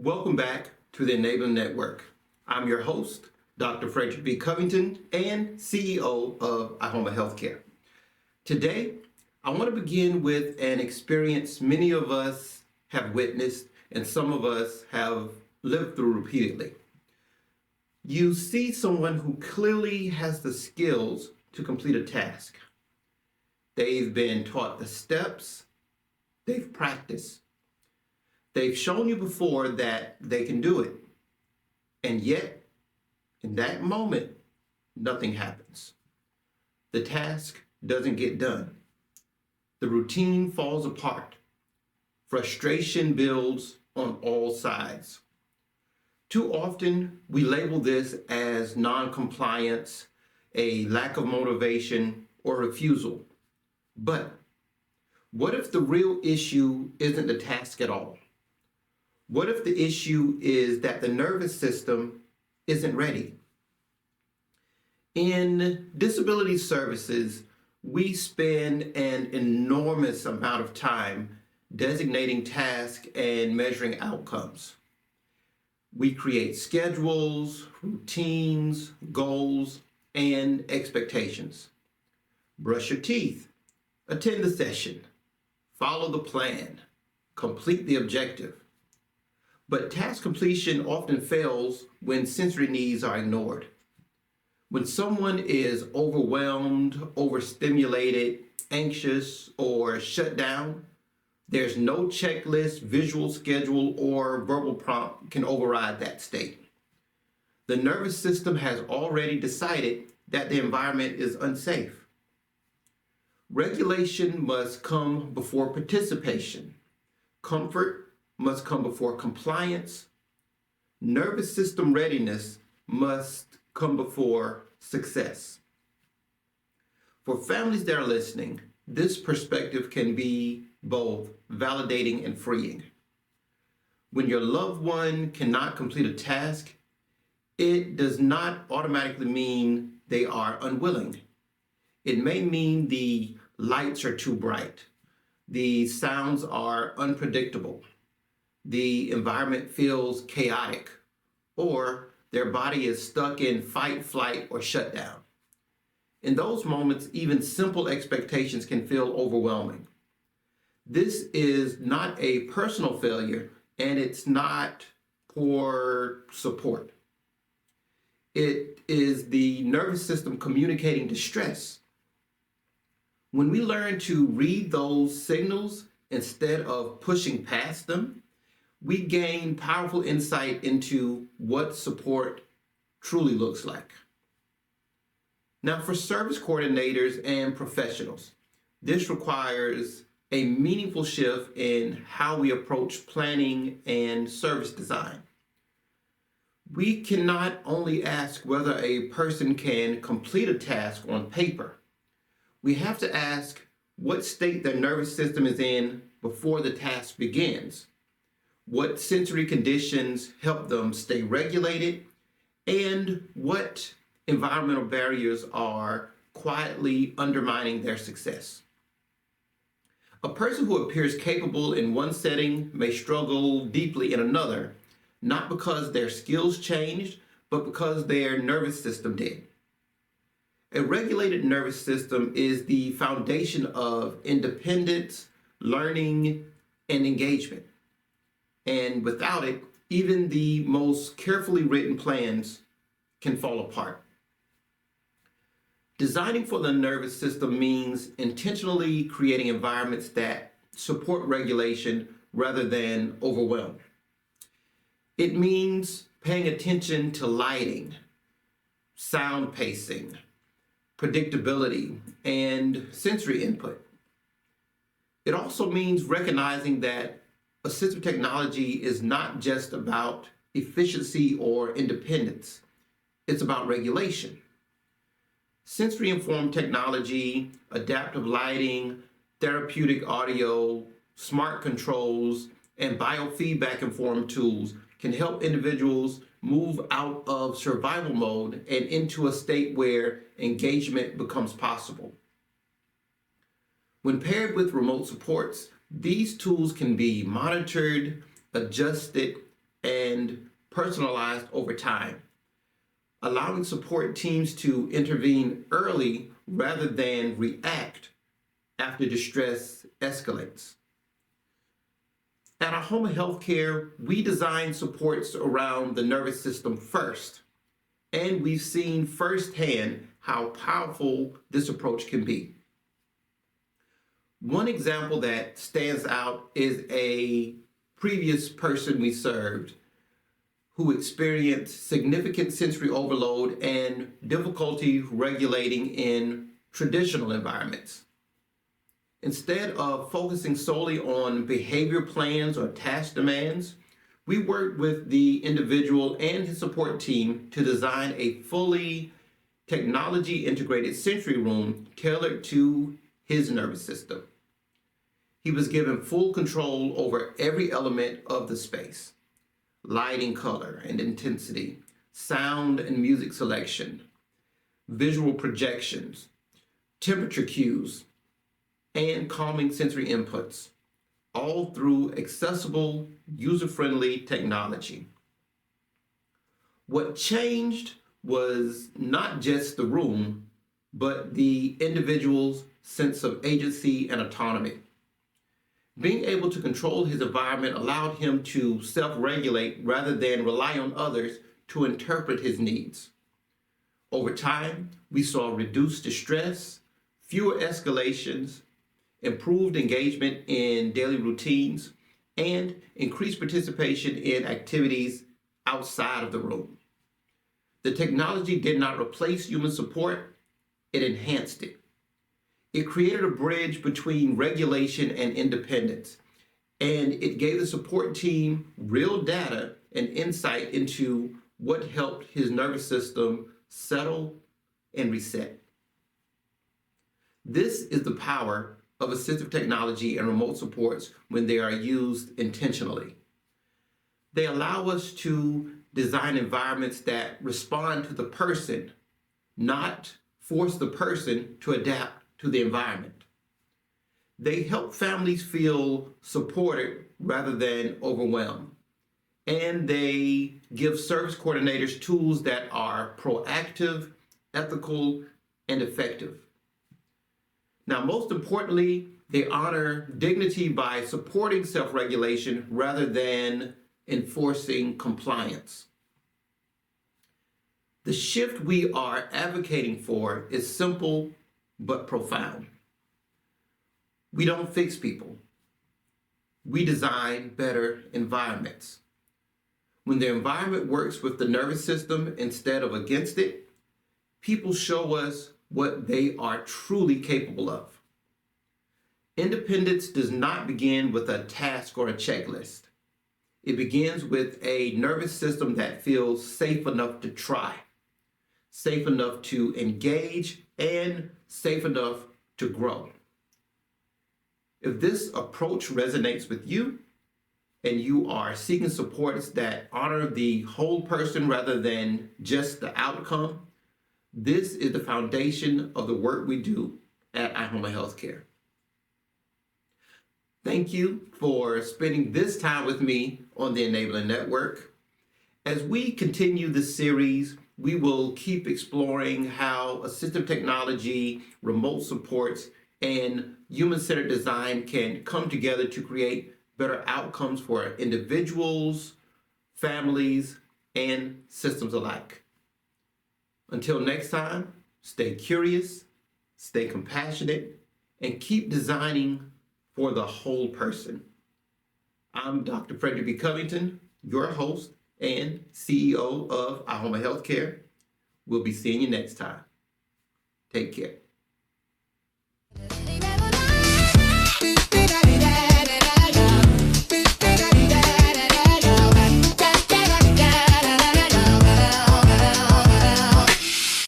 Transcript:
Welcome back to the Enabling Network. I'm your host, Dr. Frederick B. Covington, and CEO of iHoma Healthcare. Today, I want to begin with an experience many of us have witnessed and some of us have lived through repeatedly. You see someone who clearly has the skills to complete a task. They've been taught the steps, they've practiced. They've shown you before that they can do it. And yet, in that moment, nothing happens. The task doesn't get done. The routine falls apart. Frustration builds on all sides. Too often, we label this as non-compliance, a lack of motivation, or refusal. But what if the real issue isn't the task at all? What if the issue is that the nervous system isn't ready? In disability services, we spend an enormous amount of time designating tasks and measuring outcomes. We create schedules, routines, goals, and expectations. Brush your teeth, attend the session, follow the plan, complete the objective. But task completion often fails when sensory needs are ignored. When someone is overwhelmed, overstimulated, anxious, or shut down, there's no checklist, visual schedule, or verbal prompt can override that state. The nervous system has already decided that the environment is unsafe. Regulation must come before participation. Comfort must come before compliance. Nervous system readiness must come before success. For families that are listening, this perspective can be both validating and freeing. When your loved one cannot complete a task, it does not automatically mean they are unwilling. It may mean the lights are too bright, the sounds are unpredictable, the environment feels chaotic, or their body is stuck in fight, flight, or shutdown. In those moments, even simple expectations can feel overwhelming. This is not a personal failure, and it's not poor support. It is the nervous system communicating distress. When we learn to read those signals instead of pushing past them, we gain powerful insight into what support truly looks like. Now, for service coordinators and professionals, this requires a meaningful shift in how we approach planning and service design. We cannot only ask whether a person can complete a task on paper. We have to ask what state their nervous system is in before the task begins. What sensory conditions help them stay regulated, and what environmental barriers are quietly undermining their success. A person who appears capable in one setting may struggle deeply in another, not because their skills changed, but because their nervous system did. A regulated nervous system is the foundation of independence, learning, and engagement. And without it, even the most carefully written plans can fall apart. Designing for the nervous system means intentionally creating environments that support regulation rather than overwhelm. It means paying attention to lighting, sound pacing, predictability, and sensory input. It also means recognizing that assistive technology is not just about efficiency or independence. It's about regulation. Sensory-informed technology, adaptive lighting, therapeutic audio, smart controls, and biofeedback-informed tools can help individuals move out of survival mode and into a state where engagement becomes possible. When paired with remote supports, these tools can be monitored, adjusted, and personalized over time, allowing support teams to intervene early rather than react after distress escalates. At Ahoma Healthcare, we design supports around the nervous system first, and we've seen firsthand how powerful this approach can be. One example that stands out is a previous person we served who experienced significant sensory overload and difficulty regulating in traditional environments. Instead of focusing solely on behavior plans or task demands, we worked with the individual and his support team to design a fully technology integrated sensory room tailored to his nervous system. He was given full control over every element of the space: lighting, color and intensity, sound and music selection, visual projections, temperature cues, and calming sensory inputs, all through accessible, user-friendly technology. What changed was not just the room, but the individual's sense of agency and autonomy. Being able to control his environment allowed him to self-regulate rather than rely on others to interpret his needs. Over time, we saw reduced distress, fewer escalations, improved engagement in daily routines, and increased participation in activities outside of the room. The technology did not replace human support, it enhanced it. It created a bridge between regulation and independence, and it gave the support team real data and insight into what helped his nervous system settle and reset. This is the power of assistive technology and remote supports when they are used intentionally. They allow us to design environments that respond to the person, not force the person to adapt to the environment. They help families feel supported rather than overwhelmed. And they give service coordinators tools that are proactive, ethical, and effective. Now, most importantly, they honor dignity by supporting self-regulation rather than enforcing compliance. The shift we are advocating for is simple but profound. We don't fix people. We design better environments. When the environment works with the nervous system instead of against it, people show us what they are truly capable of. Independence does not begin with a task or a checklist. It begins with a nervous system that feels safe enough to try, safe enough to engage, and safe enough to grow. If this approach resonates with you and you are seeking supports that honor the whole person rather than just the outcome, this is the foundation of the work we do at Ahoma Healthcare. Thank you for spending this time with me on the Enabling Network. As we continue this series, we will keep exploring how assistive technology, remote supports, and human-centered design can come together to create better outcomes for individuals, families, and systems alike. Until next time, stay curious, stay compassionate, and keep designing for the whole person. I'm Dr. Frederick Covington, your host and CEO of Ahoma Healthcare. We'll be seeing you next time. Take care.